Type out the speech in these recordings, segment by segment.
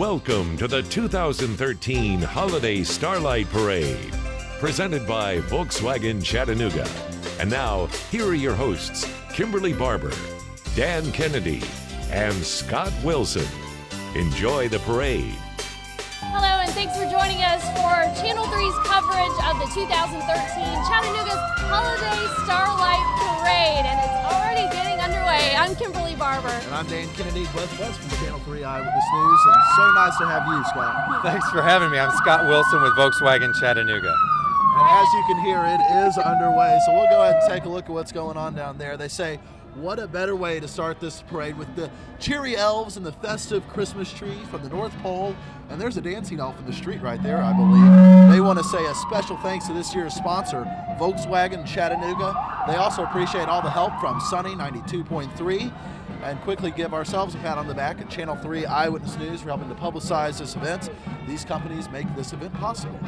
Welcome to the 2013 Holiday Starlight Parade, presented by Volkswagen Chattanooga. And now, here are your hosts, Kimberly Barber, Dan Kennedy, and Scott Wilson. Enjoy the parade. Hello, and thanks for joining us for Channel 3's coverage of the 2013 Chattanooga's Holiday Starlight Parade, and it's already getting underway. I'm Kimberly Barber. And I'm Dan Kennedy, both of us from Channel 3 Eyewitness News, and so nice to have you, Scott. Thanks for having me. I'm Scott Wilson with Volkswagen Chattanooga. And as you can hear, it is underway, so we'll go ahead and take a look at what's going on down there. They say, what a better way to start this parade with the cheery elves and the festive Christmas tree from the North Pole. And there's a dancing elf in the street right there, I believe. They want to say a special thanks to this year's sponsor, Volkswagen Chattanooga. They also appreciate all the help from Sunny 92.3. And quickly give ourselves a pat on the back at Channel 3 Eyewitness News for helping to publicize this event. These companies make this event possible.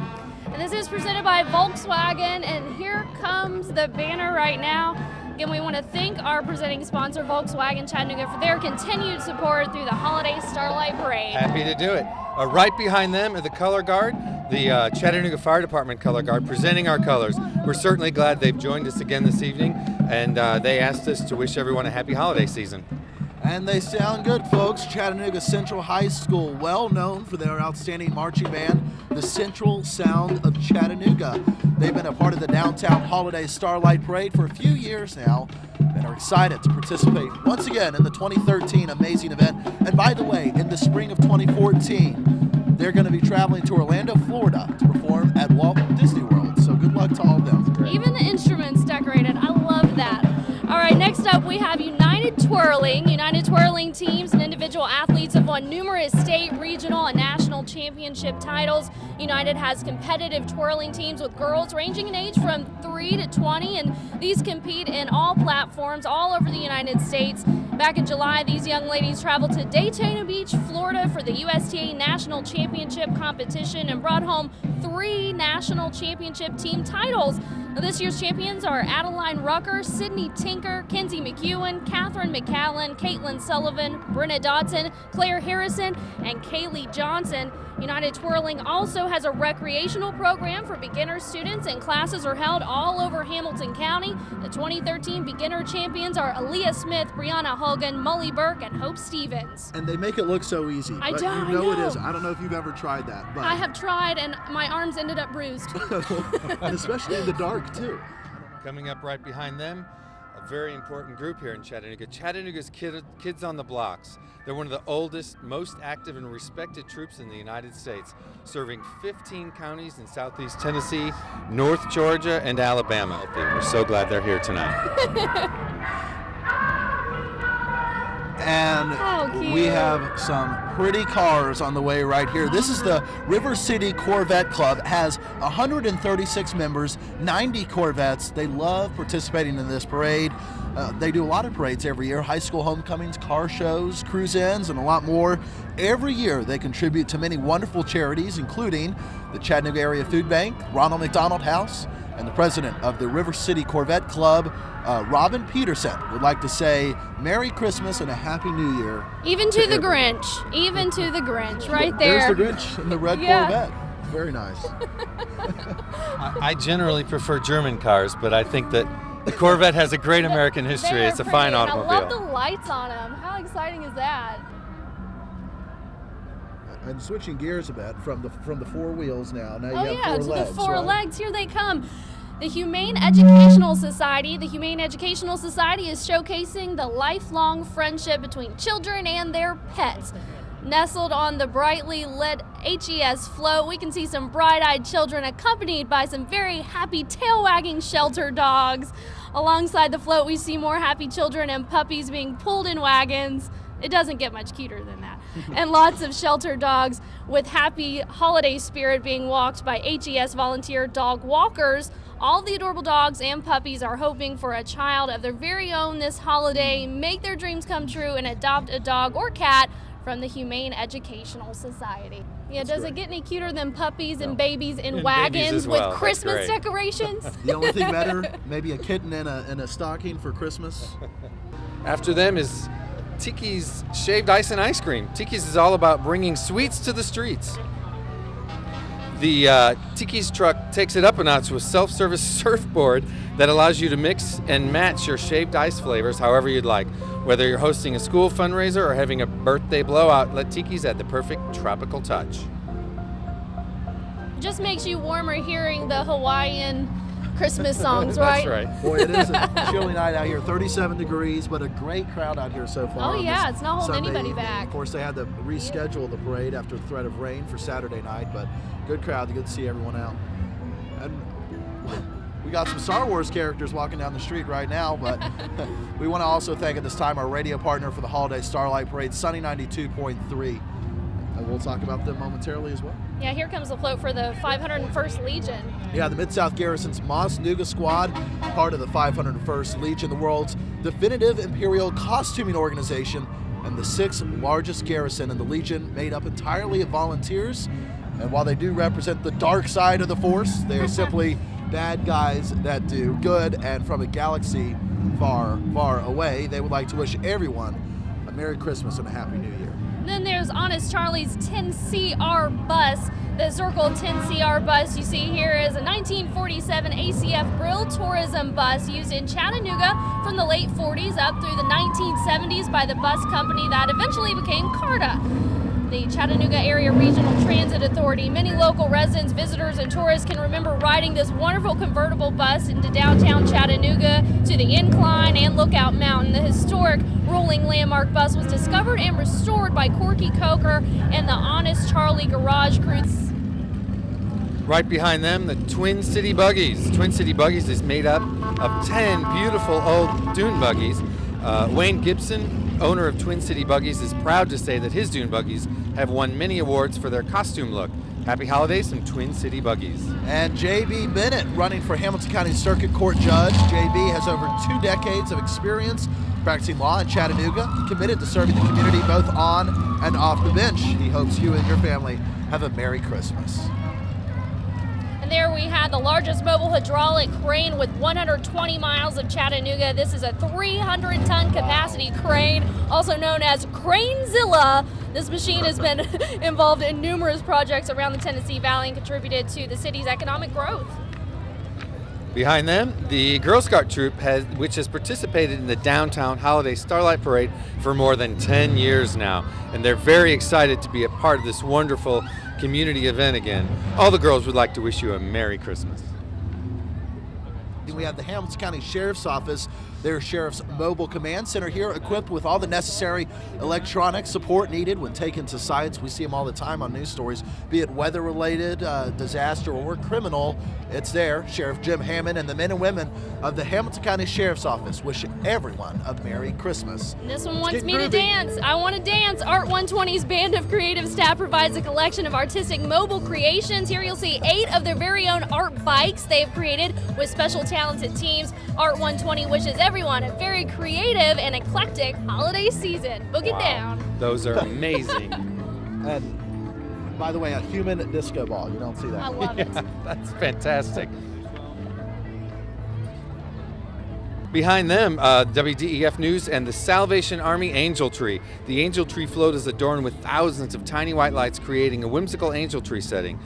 And this is presented by Volkswagen, and here comes the banner right now. Again, we want to thank our presenting sponsor, Volkswagen Chattanooga, for their continued support through the Holiday Starlight Parade. Happy to do it. Right behind them are the color guard, the Chattanooga Fire Department color guard, presenting our colors. We're certainly glad they've joined us again this evening, and they asked us to wish everyone a happy holiday season. And they sound good, folks. Chattanooga Central High School, well known for their outstanding marching band, the Central Sound of Chattanooga. They've been a part of the downtown Holiday Starlight Parade for a few years now and are excited to participate once again in the 2013 amazing event. And by the way, in the spring of 2014, they're going to be traveling to Orlando, Florida to perform at Walt Disney World. So good luck to all of them. Even the instruments decorated. I love that. All right, next up we have United Twirling. United Twirling teams and individual athletes have won numerous state, regional, and national championship titles. United has competitive twirling teams with girls ranging in age from 3 to 20, and these compete in all platforms all over the United States. Back in July, these young ladies traveled to Daytona Beach, Florida for the USTA National Championship competition and brought home 3 national championship team titles. Now, this year's champions are Adeline Rucker, Sydney Tinker, Kenzie McEwen, Catherine McCallan, Caitlin Sullivan, Brenna Dodson, Claire Harrison, and Kaylee Johnson. United Twirling also has a recreational program for beginner students, and classes are held all over Hamilton County. The 2013 beginner champions are Aaliyah Smith, Brianna Hogan, Molly Burke, and Hope Stevens. And they make it look so easy. I but know, you know it is. I don't know if you've ever tried that. But I have tried, and my arms ended up bruised. and especially in the dark, too. Coming up right behind them, a very important group here in Chattanooga. Chattanooga's Kids on the Blocks. They're one of the oldest, most active and respected troops in the United States, serving 15 counties in southeast Tennessee, North Georgia, and Alabama. We're so glad they're here tonight. And we have some pretty cars on the way right here. This is the River City Corvette Club. It has 136 members, 90 Corvettes. They love participating in this parade. They do a lot of parades every year, high school homecomings, car shows, cruise-ins, and a lot more. Every year they contribute to many wonderful charities, including the Chattanooga Area Food Bank, Ronald McDonald House, and the president of the River City Corvette Club, Robin Peterson, would like to say Merry Christmas and a Happy New Year. Even to the Grinch. Even to the Grinch, right there. There's the Grinch in the red Corvette. Very nice. I generally prefer German cars, but I think that the Corvette has a great American history. It's a fine automobile. I love the lights on them. How exciting is that? And switching gears a bit from the 4 wheels now. Now you have 4 legs, the 4 right? legs. Here they come. The Humane Educational Society. The Humane Educational Society is showcasing the lifelong friendship between children and their pets. Nestled on the brightly lit HES float, we can see some bright-eyed children accompanied by some very happy tail-wagging shelter dogs. Alongside the float, we see more happy children and puppies being pulled in wagons. It doesn't get much cuter than that. And lots of shelter dogs with happy holiday spirit being walked by HES volunteer dog walkers. All the adorable dogs and puppies are hoping for a child of their very own this holiday, make their dreams come true, and adopt a dog or cat from the Humane Educational Society. Yeah, does it get any cuter than puppies and babies in wagons with Christmas decorations? The only thing better, maybe a kitten in a stocking for Christmas. After them is Tiki's Shaved Ice and Ice Cream. Tiki's is all about bringing sweets to the streets. The Tiki's truck takes it up a notch with self-service surfboard that allows you to mix and match your shaved ice flavors however you'd like. Whether you're hosting a school fundraiser or having a birthday blowout, let Tiki's add the perfect tropical touch. Just makes you warmer hearing the Hawaiian Christmas songs, right? That's right. Boy, it is a chilly night out here, 37 degrees, but a great crowd out here so far. Oh yeah, it's not holding Sunday anybody evening. back. Of course, they had to reschedule the parade after the threat of rain for Saturday night, but good crowd, good to see everyone out. And we got some Star Wars characters walking down the street right now, but we want to also thank at this time our radio partner for the holiday Starlight Parade, Sunny 92.3. And we'll talk about them momentarily as well. Yeah, here comes the float for the 501st Legion. Yeah, the Mid-South Garrison's Moss Nuga Squad, part of the 501st Legion, the world's definitive imperial costuming organization, and the 6th largest garrison in the Legion, made up entirely of volunteers. And while they do represent the dark side of the Force, they are simply bad guys that do good, and from a galaxy far, far away, they would like to wish everyone a Merry Christmas and a Happy New Year. Then there's Honest Charlie's 10CR bus. The Circle 10CR bus you see here is a 1947 ACF Brill tourism bus used in Chattanooga from the late 40s up through the 1970s by the bus company that eventually became CARTA, the Chattanooga Area Regional Transit Authority. Many local residents, visitors, and tourists can remember riding this wonderful convertible bus into downtown Chattanooga to the Incline and Lookout Mountain. The historic rolling landmark bus was discovered and restored by Corky Coker and the Honest Charlie garage crew. Right behind them, the Twin City Buggies. Twin City Buggies is made up of 10 beautiful old dune buggies. Wayne Gibson, owner of Twin City Buggies, is proud to say that his dune buggies have won many awards for their costume look. Happy holidays from Twin City Buggies. And J.B. Bennett, running for Hamilton County Circuit Court Judge. J.B. has over 2 decades of experience practicing law in Chattanooga, committed to serving the community both on and off the bench. He hopes you and your family have a Merry Christmas. And there we have the largest mobile hydraulic crane with 120 miles of Chattanooga. This is a 300-ton capacity crane, also known as Cranezilla. This machine has been involved in numerous projects around the Tennessee Valley and contributed to the city's economic growth. Behind them, the Girl Scout troop, which has participated in the downtown holiday Starlight Parade for more than 10 years now. And they're very excited to be a part of this wonderful community event again. All the girls would like to wish you a Merry Christmas. We have the Hamilton County Sheriff's Office, their Sheriff's Mobile Command Center here, equipped with all the necessary electronic support needed when taken to sites. We see them all the time on news stories, be it weather-related, disaster, or criminal. It's there. Sheriff Jim Hammond and the men and women of the Hamilton County Sheriff's Office wish everyone a Merry Christmas. And this one wants me to dance. I want to dance. Art 120's band of creative staff provides a collection of artistic mobile creations. Here you'll see 8 of their very own art bikes they've created with special talented teams. Art 120 wishes everyone a very creative and eclectic holiday season. Book it down. Those are amazing. And by the way, a human disco ball. You don't see that. I love it. That's fantastic. Behind them, WDEF News and the Salvation Army Angel Tree. The Angel Tree float is adorned with thousands of tiny white lights, creating a whimsical angel tree setting.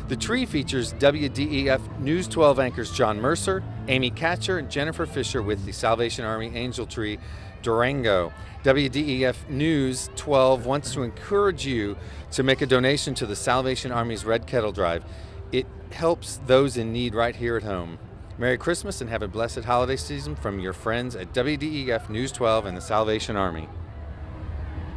The tree features WDEF News 12 anchors John Mercer, Amy Katcher, and Jennifer Fisher with the Salvation Army Angel Tree Durango. WDEF News 12 wants to encourage you to make a donation to the Salvation Army's Red Kettle Drive. It helps those in need right here at home. Merry Christmas and have a blessed holiday season from your friends at WDEF News 12 and the Salvation Army.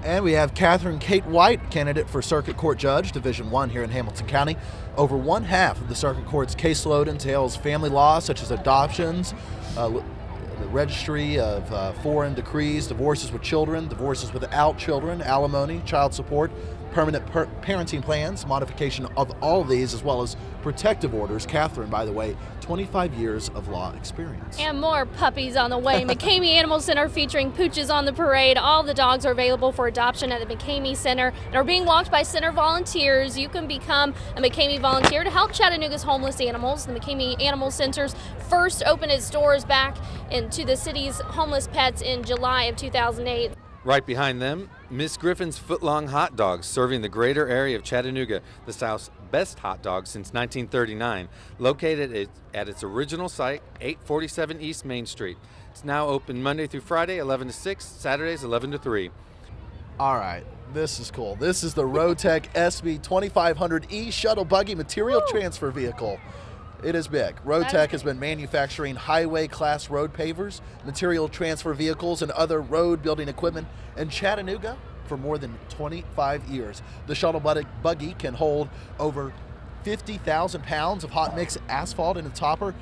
And we have Catherine Kate White, candidate for Circuit Court Judge, Division 1 here in Hamilton County. Over 1/2 of the Circuit Court's caseload entails family law, such as adoptions, the registry of foreign decrees, divorces with children, divorces without children, alimony, child support, permanent parenting plans, modification of all of these, as well as protective orders. Catherine, by the way, 25 years of law experience. And more puppies on the way. McKinney Animal Center featuring pooches on the parade. All the dogs are available for adoption at the McKinney Center and are being walked by center volunteers. You can become a McKinney volunteer to help Chattanooga's homeless animals. The McKinney Animal Center's first opened its doors back into the city's homeless pets in July of 2008. Right behind them, Miss Griffin's Footlong Hot Dogs, serving the greater area of Chattanooga, the South's best hot dog since 1939, located at its original site, 847 East Main Street. It's now open Monday through Friday, 11 to 6, Saturdays, 11 to 3. All right, this is cool. This is the RoadTech SB 2500E shuttle buggy material transfer vehicle. It is big. RoadTech has been manufacturing highway class road pavers, material transfer vehicles, and other road building equipment in Chattanooga for more than 25 years. The shuttle buggy can hold over 50,000 pounds of hot mix asphalt in its hopper.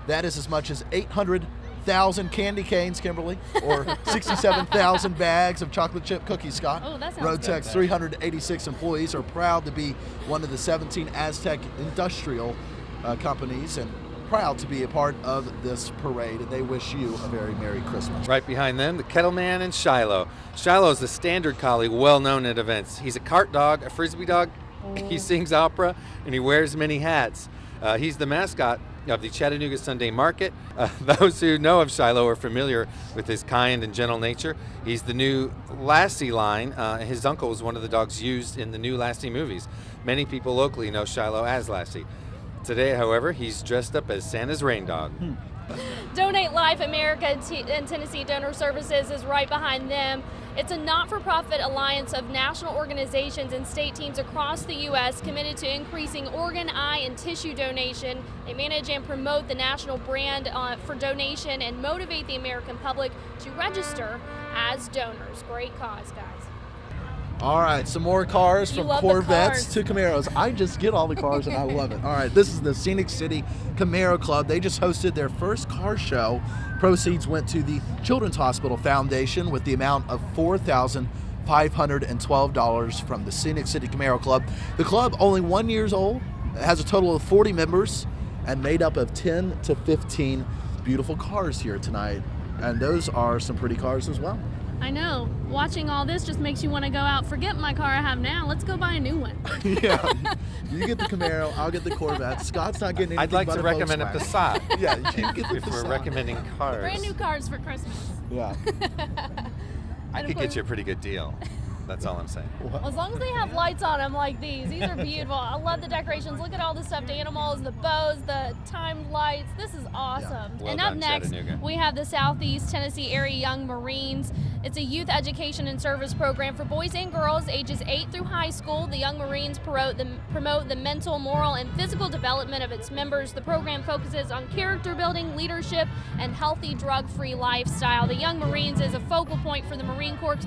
That is as much as 800,000 candy canes, Kimberly, or 67,000 bags of chocolate chip cookies, Scott. Oh, that sounds RoadTech's 386 employees are proud to be one of the 17 Aztec industrial companies and proud to be a part of this parade, and they wish you a very Merry Christmas. Right behind them, the Kettleman and Shiloh. Shiloh is the standard collie well known at events. He's a cart dog, a frisbee dog, he sings opera, and he wears many hats. He's the mascot of the Chattanooga Sunday Market. Those who know of Shiloh are familiar with his kind and gentle nature. He's the new Lassie line. His uncle was one of the dogs used in the new Lassie movies. Many people locally know Shiloh as Lassie. Today, however, he's dressed up as Santa's rain dog. Donate Life America and Tennessee Donor Services is right behind them. It's a not-for-profit alliance of national organizations and state teams across the U.S. committed to increasing organ, eye, and tissue donation. They manage and promote the national brand for donation and motivate the American public to register as donors. Great cause, guys. All right, some more cars from Corvettes to Camaros. I just get all the cars and I love it. All right, this is the Scenic City Camaro Club. They just hosted their first car show. Proceeds went to the Children's Hospital Foundation with the amount of $4,512 from the Scenic City Camaro Club. The club, only 1 year old, has a total of 40 members and made up of 10 to 15 beautiful cars here tonight. And those are some pretty cars as well. I know. Watching all this just makes you want to go out. Forget my car I have now. Let's go buy a new one. Yeah. You get the Camaro, I'll get the Corvette. Scott's not getting anything I'd like but to a recommend a Volkswagen. Passat. Yeah, you get the if we're Passat. recommending cars. Brand new cars for Christmas. Yeah. I could get you a pretty good deal. That's all I'm saying. Well, as long as they have lights on them like these. These are beautiful. I love the decorations. Look at all the stuffed animals, the bows, the timed lights. This is awesome. Yeah. Well and done, up next, Chattanooga. we have the Southeast Tennessee Area Young Marines. It's a youth education and service program for boys and girls ages 8 through high school. The Young Marines promote the mental, moral, and physical development of its members. The program focuses on character building, leadership, and healthy drug-free lifestyle. The Young Marines is a focal point for the Marine Corps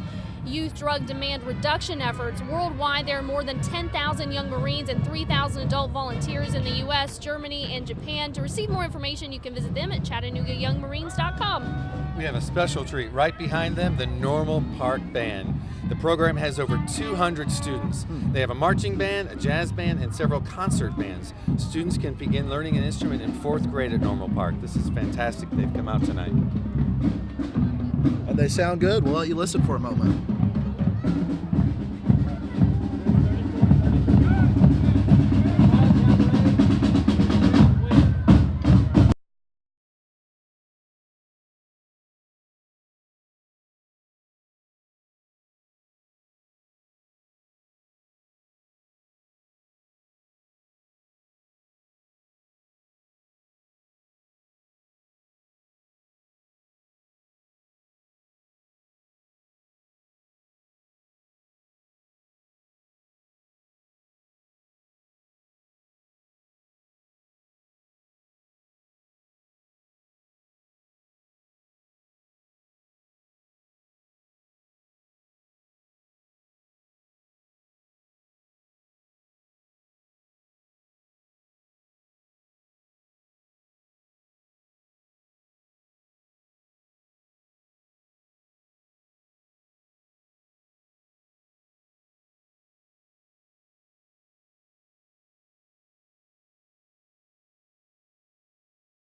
youth drug demand reduction efforts. Worldwide, there are more than 10,000 young Marines and 3,000 adult volunteers in the U.S., Germany, and Japan. To receive more information, you can visit them at ChattanoogaYoungMarines.com. We have a special treat right behind them, the Normal Park Band. The program has over 200 students. They have a marching band, a jazz band, and several concert bands. Students can begin learning an instrument in 4th grade at Normal Park. This is fantastic. They've come out tonight. And they sound good. We'll let you listen for a moment.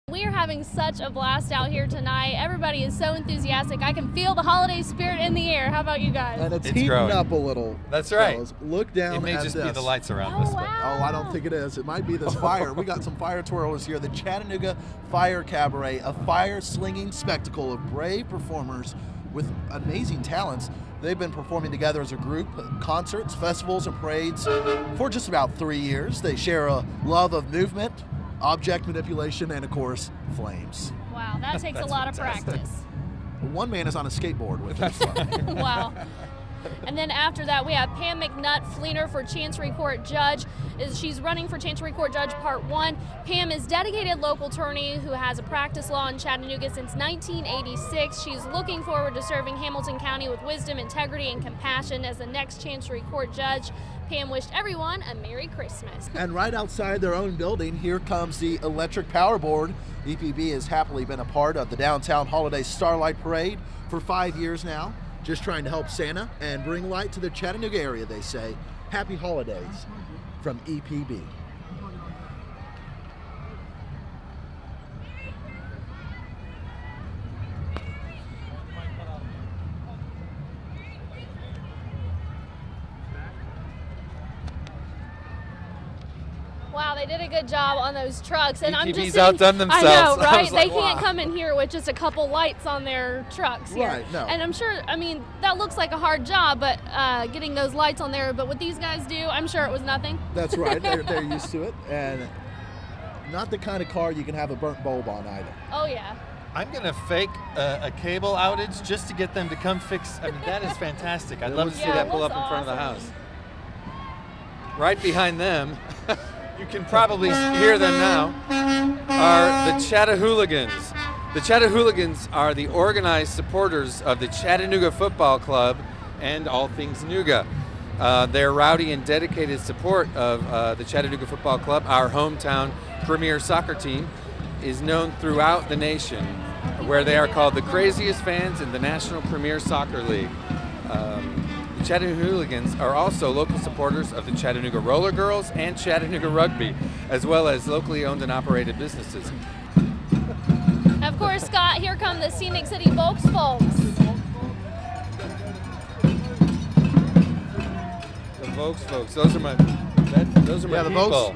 We are having such a blast out here tonight. Everybody is so enthusiastic. I can feel the holiday spirit in the air. How about you guys? And it's heating growing up a little. That's right. Fellas. Look down It may at just this. be the lights around Oh, us. But wow. Oh, I don't think it is. It might be this fire. We got some fire twirlers here. The Chattanooga Fire Cabaret, a fire slinging spectacle of brave performers with amazing talents. They've been performing together as a group at concerts, festivals, and parades for just about 3 years. They share a love of movement, object manipulation, and of course, flames. Wow, that takes a lot of practice. One man is on a skateboard with us. Wow. And then after that, we have Pam McNutt Fleener for Chancery Court Judge. She's running for Chancery Court Judge Part 1. Pam is a dedicated local attorney who has practiced law in Chattanooga since 1986. She's looking forward to serving Hamilton County with wisdom, integrity, and compassion as the next Chancery Court Judge. Pam wished everyone a Merry Christmas. And right outside their own building, here comes the electric power board. EPB has happily been a part of the downtown holiday Starlight Parade for 5 years now. Just trying to help Santa and bring light to the Chattanooga area, they say. Happy holidays from EPB. Wow, they did a good job on those trucks, and I'm just outdone themselves. I know, right? Like, they can't come in here with just a couple lights on their trucks here. Right, no. And I'm sure, I mean, that looks like a hard job, but getting those lights on there. But what these guys do, I'm sure it was nothing. That's right. They're used to it, and not the kind of car you can have a burnt bulb on either. Oh yeah. I'm going to fake a cable outage just to get them to come fix. I mean, that is fantastic. I'd love to see that pull up in front of the house. Right behind them, you can probably hear them now, are the Chattanooga Hooligans. The Chattanooga Hooligans are the organized supporters of the Chattanooga Football Club and all things Nooga. Their rowdy and dedicated support of the Chattanooga Football Club, our hometown premier soccer team, is known throughout the nation, where they are called the craziest fans in the National Premier Soccer League. The Chattanooga Hooligans are also local supporters of the Chattanooga Roller Girls and Chattanooga Rugby, as well as locally owned and operated businesses. Of course, Scott, here come the Scenic City Volks folks. The Volks folks, those are my people.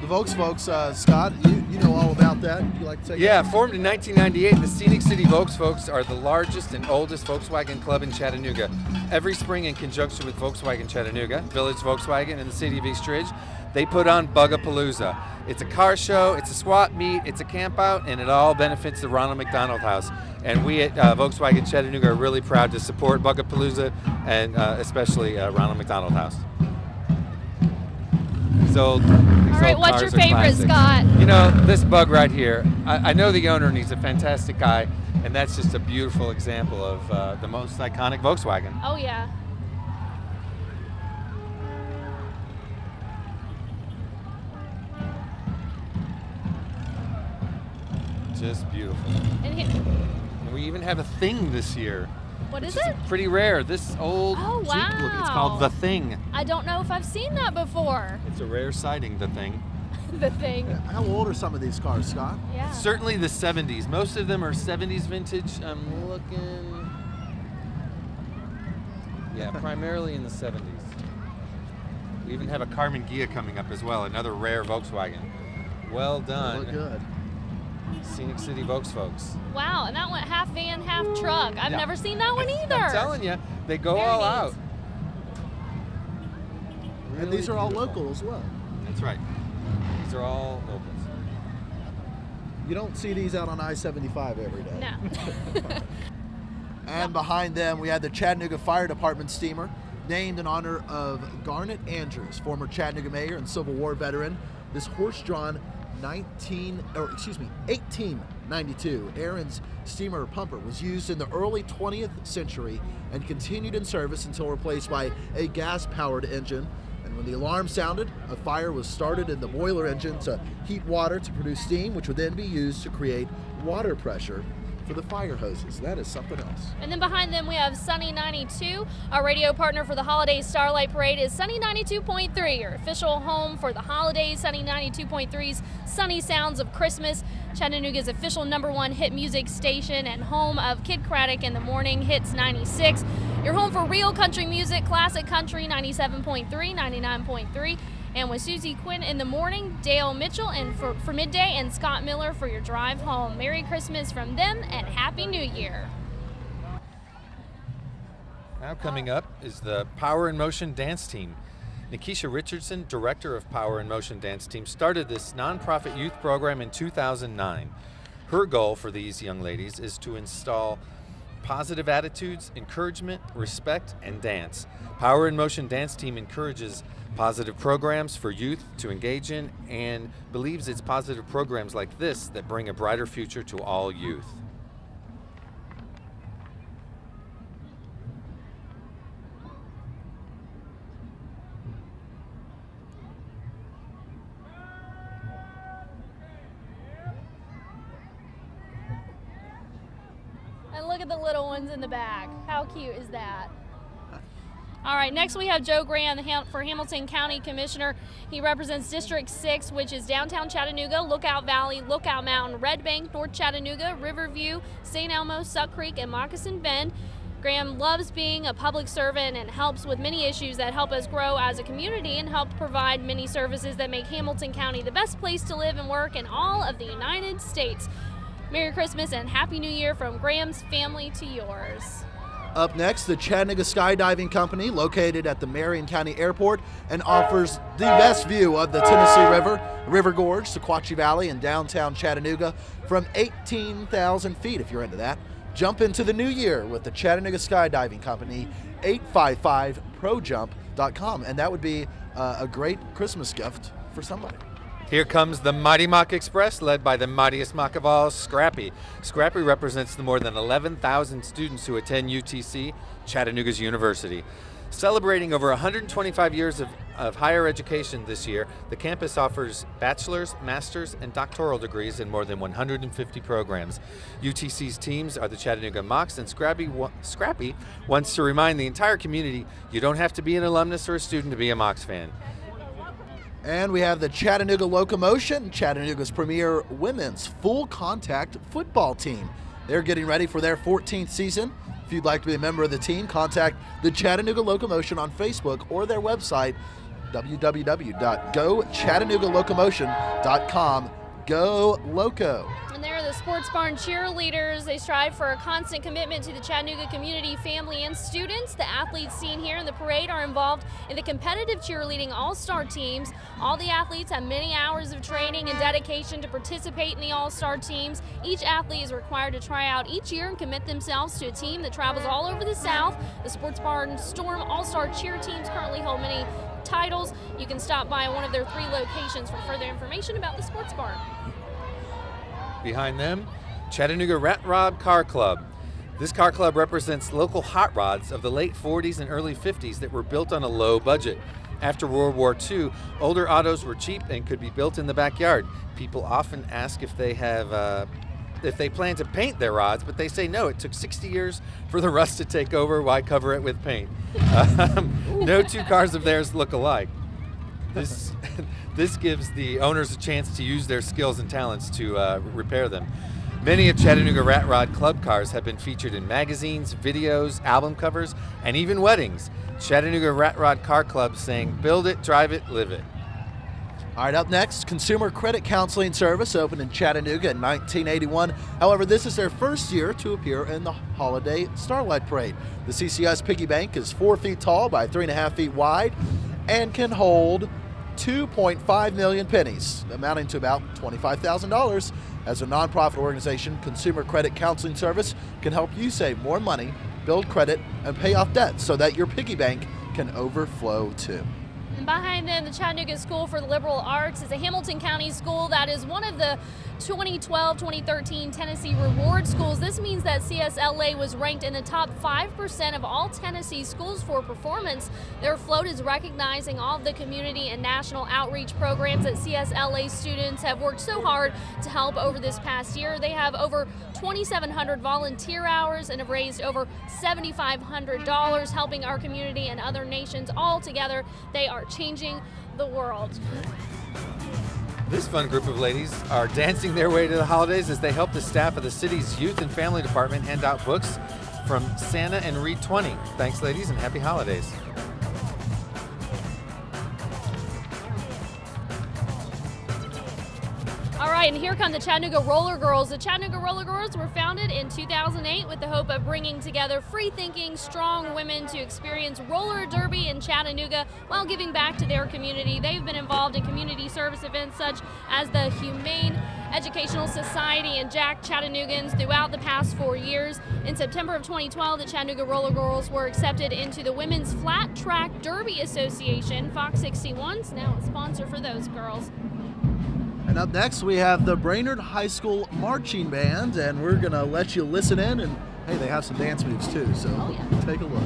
The Volks folks, Scott, you know all about that. Would you like to take Yeah, formed in 1998, the Scenic City Volks folks are the largest and oldest Volkswagen club in Chattanooga. Every spring, in conjunction with Volkswagen Chattanooga, Village Volkswagen, and the city of East Ridge, they put on Bugapalooza. It's a car show, it's a swap meet, it's a camp out, and it all benefits the Ronald McDonald House. And we at Volkswagen Chattanooga are really proud to support Bugapalooza and especially Ronald McDonald House. All right, what's your favorite, Scott? You know, this bug right here, I know the owner and he's a fantastic guy, and that's just a beautiful example of the most iconic Volkswagen. Oh, yeah. Just beautiful. And we even have a thing this year. What is it? it? Pretty rare. This old Jeep look. It's called The Thing. I don't know if I've seen that before. It's a rare sighting, The Thing. The Thing. How old are some of these cars, Scott? Yeah. Certainly the 70s. Most of them are 70s vintage. I'm looking. Yeah, primarily in the 70s. We even have a Carmen Ghia coming up as well, another rare Volkswagen. Well done. They look good. Scenic City Volks folks. Wow, and that went half van, half truck. I've never seen that one either. I'm telling you, they go Very all neat. out. And these are all local as well. That's right. These are all locals. You don't see these out on I-75 every day. No. And behind them, we had the Chattanooga Fire Department steamer, named in honor of Garnet Andrews, former Chattanooga mayor and Civil War veteran. This horse-drawn 1892 Aaron's steamer pumper was used in the early 20th century and continued in service until replaced by a gas-powered engine. And when the alarm sounded, a fire was started in the boiler engine to heat water to produce steam, which would then be used to create water pressure for the fire hoses. That is something else. And then behind them we have Sunny 92. Our radio partner for the Holiday Starlight Parade is Sunny 92.3, your official home for the holidays. Sunny 92.3's Sunny Sounds of Christmas, Chattanooga's official #1 hit music station and home of Kid Craddock in the Morning Hits 96. Your home for real country music, classic country 97.3, 99.3. And with Susie Quinn in the morning, Dale Mitchell and for midday, and Scott Miller for your drive home. Merry Christmas from them and Happy New Year. Now coming up is the Power in Motion Dance Team. Nikisha Richardson, director of Power in Motion Dance Team, started this nonprofit youth program in 2009. Her goal for these young ladies is to install positive attitudes, encouragement, respect, and dance. Power in Motion Dance Team encourages positive programs for youth to engage in and believes it's positive programs like this that bring a brighter future to all youth. And look at the little ones in the back. How cute is that? All right, next we have Joe Graham for Hamilton County Commissioner. He represents District 6, which is downtown Chattanooga, Lookout Valley, Lookout Mountain, Red Bank, North Chattanooga, Riverview, St. Elmo, Suck Creek, and Moccasin Bend. Graham loves being a public servant and helps with many issues that help us grow as a community and help provide many services that make Hamilton County the best place to live and work in all of the United States. Merry Christmas and Happy New Year from Graham's family to yours. Up next, the Chattanooga Skydiving Company, located at the Marion County Airport, and offers the best view of the Tennessee River, River Gorge, Sequatchie Valley, and downtown Chattanooga from 18,000 feet, if you're into that. Jump into the new year with the Chattanooga Skydiving Company, 855projump.com, and that would be a great Christmas gift for somebody. Here comes the Mighty Mock Express, led by the mightiest mock of all, Scrappy. Scrappy represents the more than 11,000 students who attend UTC, Chattanooga's university. Celebrating over 125 years of higher education this year, the campus offers bachelor's, master's, and doctoral degrees in more than 150 programs. UTC's teams are the Chattanooga Mocks, and Scrappy wants to remind the entire community you don't have to be an alumnus or a student to be a Mocks fan. And we have the Chattanooga Locomotion, Chattanooga's premier women's full contact football team. They're getting ready for their 14th season. If you'd like to be a member of the team, contact the Chattanooga Locomotion on Facebook or their website, www.gochattanooga.locomotion.com. Go Loco! And they're the Sports Barn cheerleaders. They strive for a constant commitment to the Chattanooga community, family, and students. The athletes seen here in the parade are involved in the competitive cheerleading all-star teams. All the athletes have many hours of training and dedication to participate in the all-star teams. Each athlete is required to try out each year and commit themselves to a team that travels all over the South. The Sports Barn Storm all-star cheer teams currently hold many titles. You can stop by one of their 3 locations for further information about the Sports Barn. Behind them, Chattanooga Rat Rod Car Club. This car club represents local hot rods of the late 40s and early 50s that were built on a low budget. After World War II, older autos were cheap and could be built in the backyard. People often ask if they plan to paint their rods, but they say no, it took 60 years for the rust to take over. Why cover it with paint? No 2 cars of theirs look alike. This gives the owners a chance to use their skills and talents to repair them. Many of Chattanooga Rat Rod Club cars have been featured in magazines, videos, album covers, and even weddings. Chattanooga Rat Rod Car Club saying, build it, drive it, live it. All right, up next, Consumer Credit Counseling Service opened in Chattanooga in 1981. However, this is their first year to appear in the holiday Starlight Parade. The CCS piggy bank is 4 feet tall by 3.5 feet wide and can hold 2.5 million pennies, amounting to about $25,000. As a nonprofit organization, Consumer Credit Counseling Service can help you save more money, build credit, and pay off debt so that your piggy bank can overflow too. And behind them, the Chattanooga School for the Liberal Arts is a Hamilton County school that is one of the 2012-2013 Tennessee Reward Schools. This means that CSLA was ranked in the top 5% of all Tennessee schools for performance. Their float is recognizing all of the community and national outreach programs that CSLA students have worked so hard to help over this past year. They have over 2,700 volunteer hours and have raised over $7,500 helping our community and other nations all together. They are changing the world. This fun group of ladies are dancing their way to the holidays as they help the staff of the city's Youth and Family Department hand out books from Santa and Read 20. Thanks, ladies, and happy holidays. All right. right, and here come the Chattanooga Roller Girls. The Chattanooga Roller Girls were founded in 2008 with the hope of bringing together free-thinking, strong women to experience roller derby in Chattanooga while giving back to their community. They've been involved in community service events such as the Humane Educational Society and Jack Chattanoogans throughout the past 4 years. In September of 2012, the Chattanooga Roller Girls were accepted into the Women's Flat Track Derby Association. Fox 61's now a sponsor for those girls. And up next, we have the Brainerd High School Marching Band, and we're going to let you listen in. And hey, they have some dance moves too, so take a look.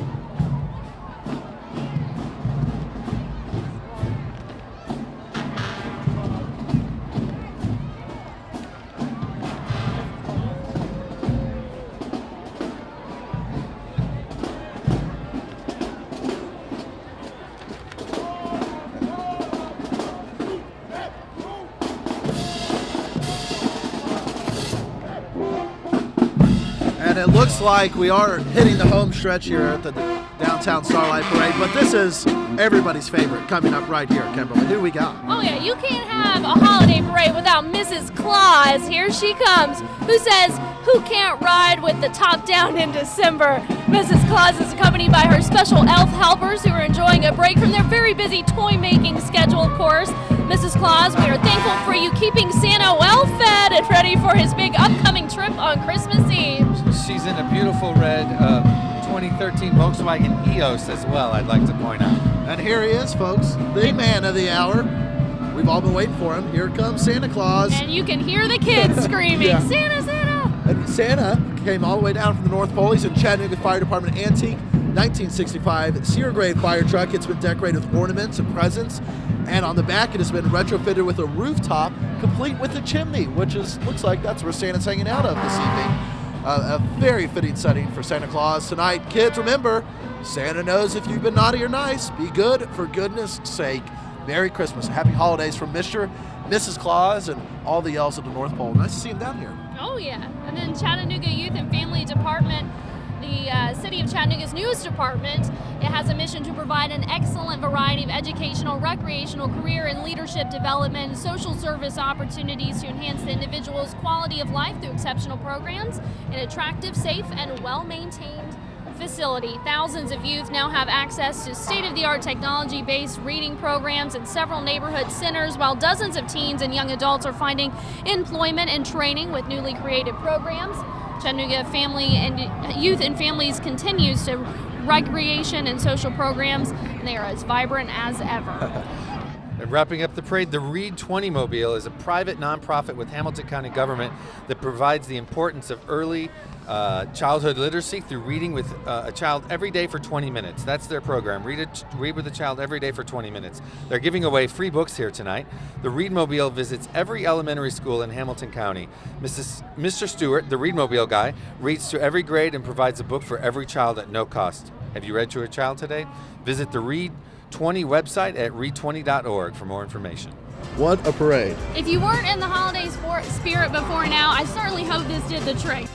And it looks like we are hitting the home stretch here at the downtown Starlight Parade, but this is everybody's favorite coming up right here, Kimberly. Who we got? Oh yeah, you can't have a holiday parade without Mrs. Claus. Here she comes, who says, who can't ride with the top down in December? Mrs. Claus is accompanied by her special elf helpers who are enjoying a break from their very busy toy-making schedule, of course. Mrs. Claus, we are thankful for you keeping Santa well fed and ready for his big upcoming trip on Christmas Eve. She's in a beautiful red 2013 Volkswagen EOS as well, I'd like to point out. And here he is, folks, the man of the hour. We've all been waiting for him. Here comes Santa Claus. And you can hear the kids screaming, Yeah. Santa, Santa! And Santa came all the way down from the North Pole. He's in Chattanooga Fire Department antique 1965 Sierra grade fire truck. It's been decorated with ornaments and presents. And on the back, it has been retrofitted with a rooftop, complete with a chimney, which looks like that's where Santa's hanging out of this evening. A very fitting setting for Santa Claus tonight. Kids, remember, Santa knows if you've been naughty or nice. Be good for goodness sake. Merry Christmas. Happy holidays from Mr. Mrs. Claus and all the elves at the North Pole. Nice to see him down here. Oh yeah, and then Chattanooga Youth and Family Department, the City of Chattanooga's newest department. It has a mission to provide an excellent variety of educational, recreational, career and leadership development, and social service opportunities to enhance the individual's quality of life through exceptional programs, an attractive, safe, and well-maintained facility. Thousands of youth now have access to state-of-the-art technology-based reading programs in several neighborhood centers, while dozens of teens and young adults are finding employment and training with newly created programs. Chattanooga Family and Youth and Families continues to recreation and social programs, and they are as vibrant as ever. And wrapping up the parade, the Read 20 Mobile is a private nonprofit with Hamilton County government that provides the importance of early childhood literacy through reading with a child every day for 20 minutes. That's their program. Read with a child every day for 20 minutes. They're giving away free books here tonight. The Read Mobile visits every elementary school in Hamilton County. Mr. Stewart, the Read Mobile guy, reads to every grade and provides a book for every child at no cost. Have you read to a child today? Visit the Read 20 website at read20.org for more information. What a parade. If you weren't in the holiday spirit before now, I certainly hope this did the trick.